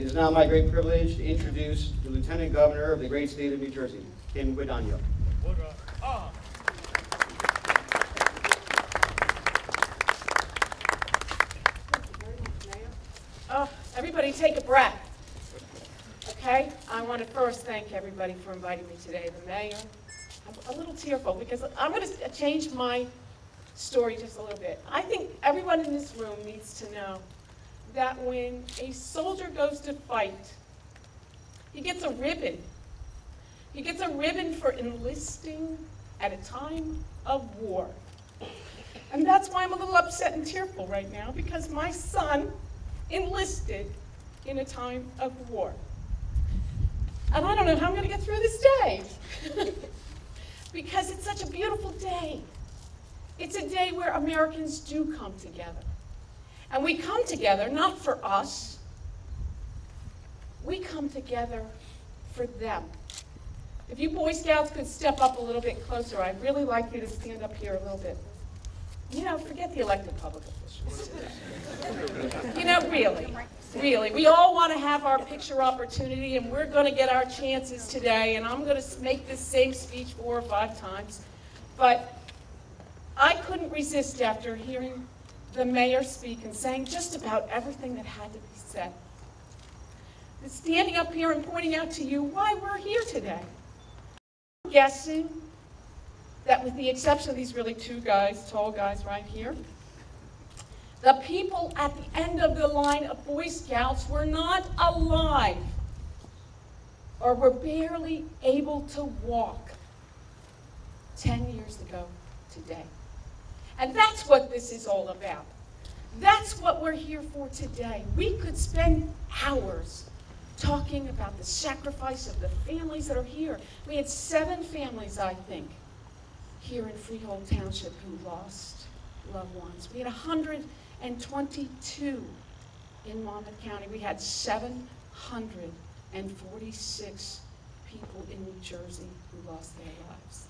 It is now my great privilege to introduce the Lieutenant Governor of the great state of New Jersey, Kim Guadagno. Everybody take a breath, okay? I want to first thank everybody for inviting me today. The mayor, I'm a little tearful because I'm going to change my story just a little bit. I think everyone in this room needs to know that when a soldier goes to fight, he gets a ribbon. He gets a ribbon for enlisting at a time of war. And that's why I'm a little upset and tearful right now, because my son enlisted in a time of war. And I don't know how I'm going to get through this day because it's such a beautiful day. It's a day where Americans do come together. And we come together not for us. We come together for them. If you Boy Scouts could step up a little bit closer, I'd really like you to stand up here a little bit. You know, forget the elected public officials today. You know, really, we all want to have our picture opportunity, and we're going to get our chances today, and I'm going to make this same speech 4 or 5 times. But I couldn't resist after hearing the mayor speak and saying just about everything that had to be said. Standing up here and pointing out to you why we're here today. I'm guessing that with the exception of these really 2 guys, tall guys right here, the people at the end of the line of Boy Scouts were not alive or were barely able to walk 10 years ago today. And that's what this is all about. That's what we're here for today. We could spend hours talking about the sacrifice of the families that are here. We had 7 families, I think, here in Freehold Township who lost loved ones. We had 122 in Monmouth County. We had 746 people in New Jersey who lost their lives.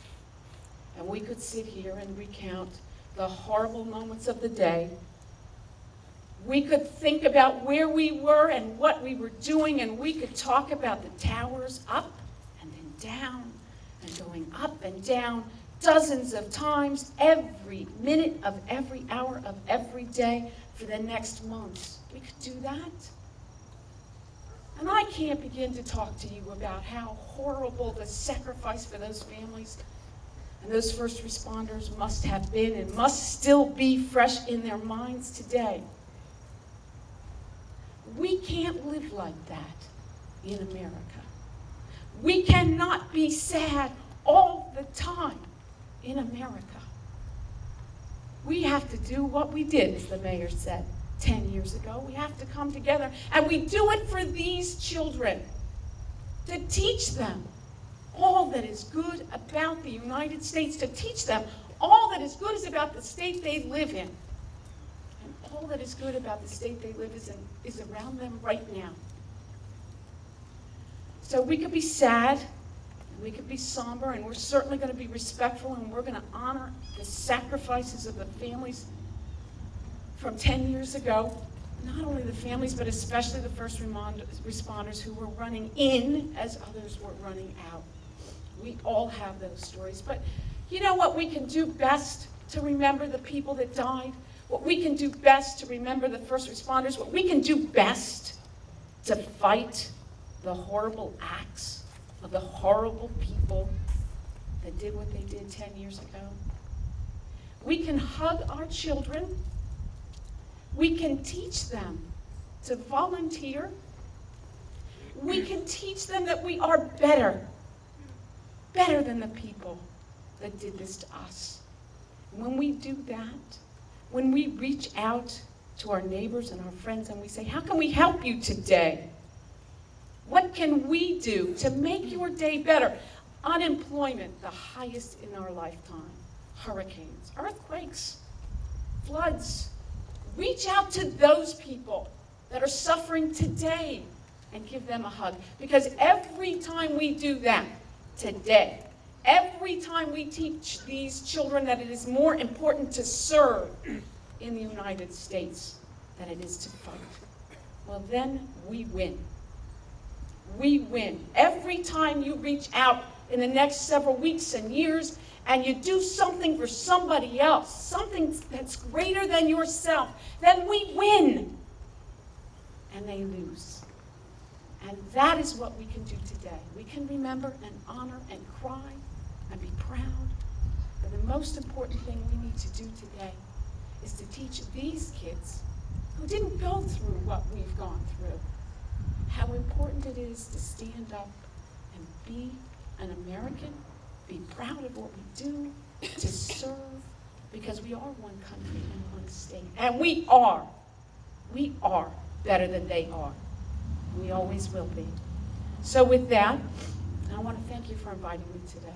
And we could sit here and recount the horrible moments of the day. We could think about where we were and what we were doing, and we could talk about the towers up and then down and going up and down dozens of times every minute of every hour of every day for the next months. We could do that. And I can't begin to talk to you about how horrible the sacrifice for those families and those first responders must have been and must still be fresh in their minds today. We can't live like that in America. We cannot be sad all the time in America. We have to do what we did, as the mayor said 10 years ago. We have to come together, and we do it for these children, to teach them all that is good about the United States, to teach them all that is good is about the state they live in. And all that is good about the state they live in is around them right now. So we could be sad, we could be somber, and we're certainly going to be respectful, and we're going to honor the sacrifices of the families from 10 years ago. Not only the families, but especially the first responders who were running in as others were running out. We all have those stories. But you know what we can do best to remember the people that died? What we can do best to remember the first responders? What we can do best to fight the horrible acts of the horrible people that did what they did 10 years ago? We can hug our children. We can teach them to volunteer. We can teach them that we are better than the people that did this to us. When we do that, when we reach out to our neighbors and our friends and we say, how can we help you today? What can we do to make your day better? Unemployment, the highest in our lifetime. Hurricanes, earthquakes, floods. Reach out to those people that are suffering today and give them a hug. Because every time we do that today, every time we teach these children that it is more important to serve in the United States than it is to fight, well, then we win. we win. Every time you reach out in the next several weeks and years and you do something for somebody else, something that's greater than yourself, then we win. And they lose. And that is what we can do today. We can remember and honor and cry and be proud. But the most important thing we need to do today is to teach these kids who didn't go through what we've gone through how important it is to stand up and be an American, be proud of what we do, to serve, because we are one country and one state. And we are better than they are. We always will be. So with that, I want to thank you for inviting me today.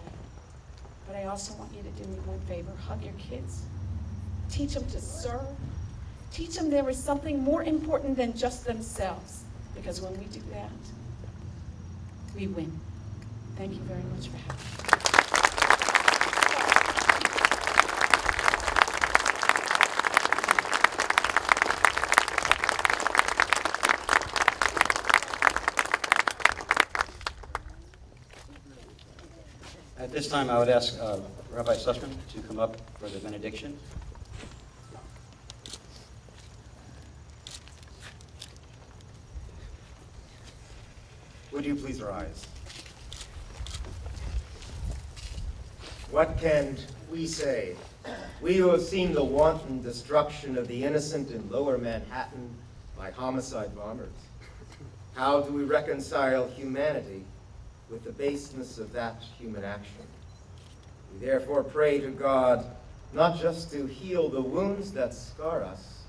But I also want you to do me one favor. Hug your kids. Teach them to serve. Teach them there is something more important than just themselves. Because when we do that, we win. Thank you very much for having me. At this time, I would ask Rabbi Sussman to come up for the benediction. Would you please rise? What can we say? We who have seen the wanton destruction of the innocent in Lower Manhattan by homicide bombers. How do we reconcile humanity with the baseness of that human action? We therefore pray to God not just to heal the wounds that scar us,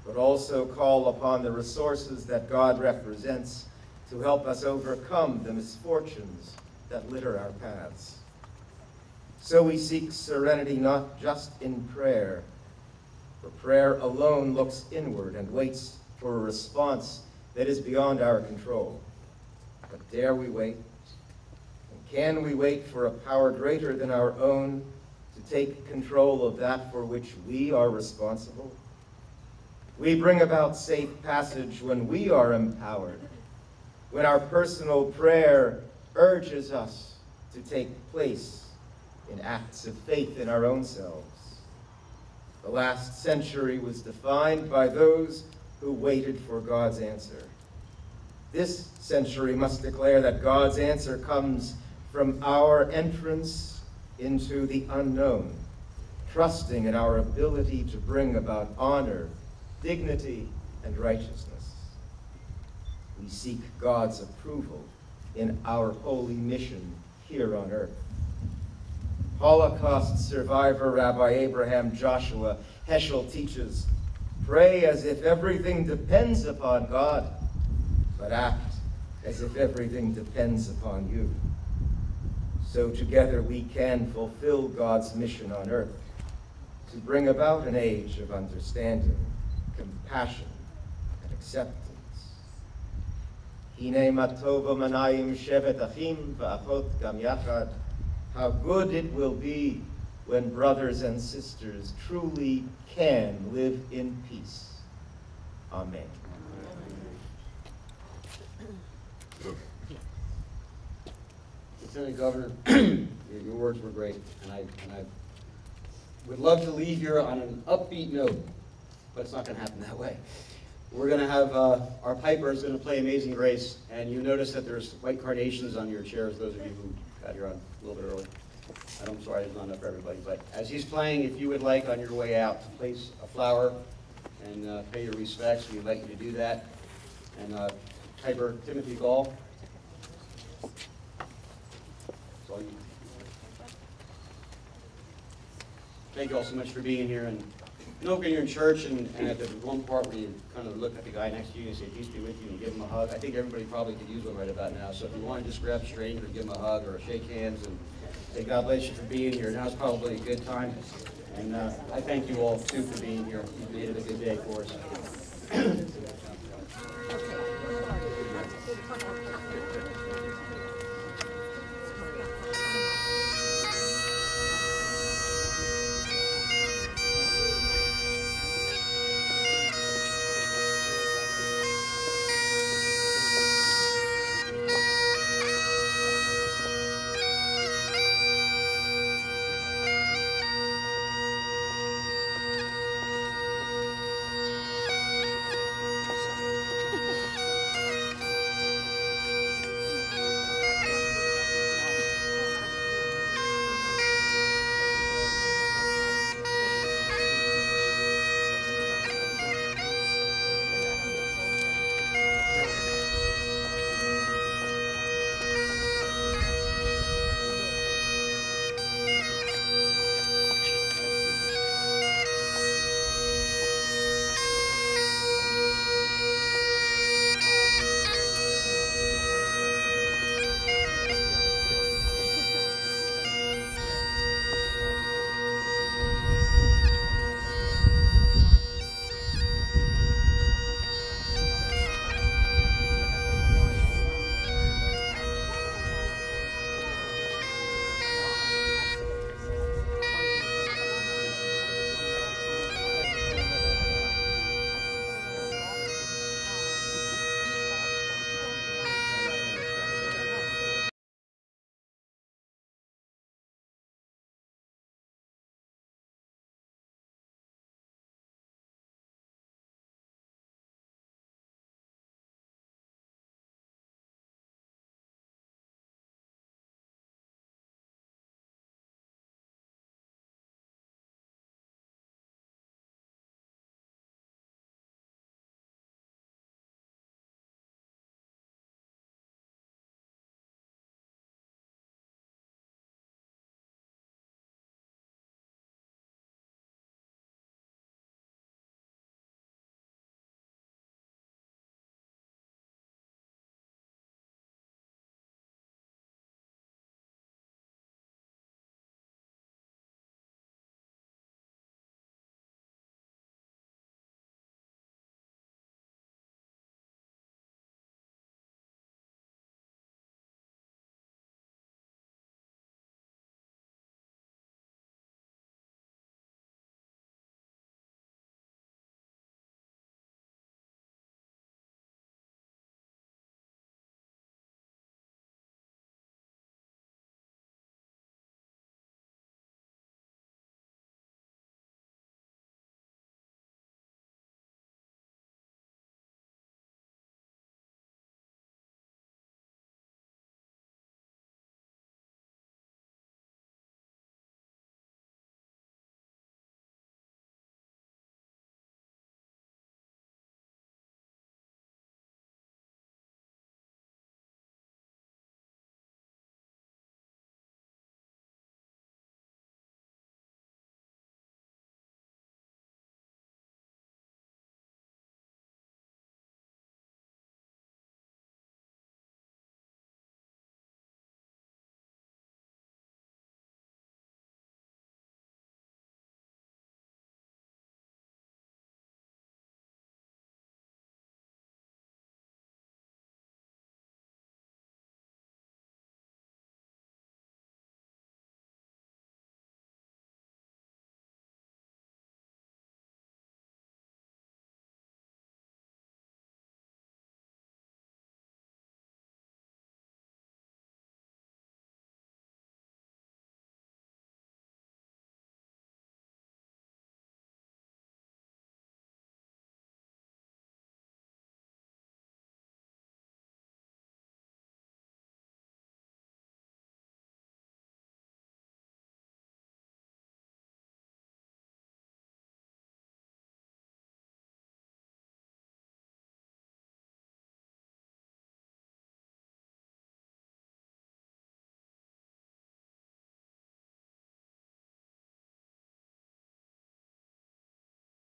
but also call upon the resources that God represents to help us overcome the misfortunes that litter our paths. So we seek serenity not just in prayer, for prayer alone looks inward and waits for a response that is beyond our control. But dare we wait? And can we wait for a power greater than our own to take control of that for which we are responsible? We bring about safe passage when we are empowered, when our personal prayer urges us to take place in acts of faith in our own selves. The last century was defined by those who waited for God's answer. This century must declare that God's answer comes from our entrance into the unknown, trusting in our ability to bring about honor, dignity, and righteousness. We seek God's approval in our holy mission here on earth. Holocaust survivor Rabbi Abraham Joshua Heschel teaches, pray as if everything depends upon God, but act as if everything depends upon you. So together we can fulfill God's mission on earth to bring about an age of understanding, compassion, and acceptance. Hine matova manayim shevet achim va'achot gam yachad. How good it will be when brothers and sisters truly can live in peace. Amen. Lieutenant Governor, your words were great, and I would love to leave here on an upbeat note, but it's not going to happen that way. We're going to have, our piper is going to play Amazing Grace, and you notice that there's white carnations on your chairs, those of you who got here on a little bit early. I'm sorry it's not enough for everybody, but as he's playing, if you would like on your way out to place a flower and pay your respects, we'd like you to do that. And Piper Timothy Gall. That's all you. Thank you all so much for being here. And you know, when you're in church and at the one part where you kind of look at the guy next to you and say, peace be with you, and give him a hug, I think everybody probably could use one right about now. So if you want to just grab a stranger and give him a hug or shake hands and say, God bless you for being here, now's probably a good time. And I thank you all, too, for being here. You've made it a good day for us.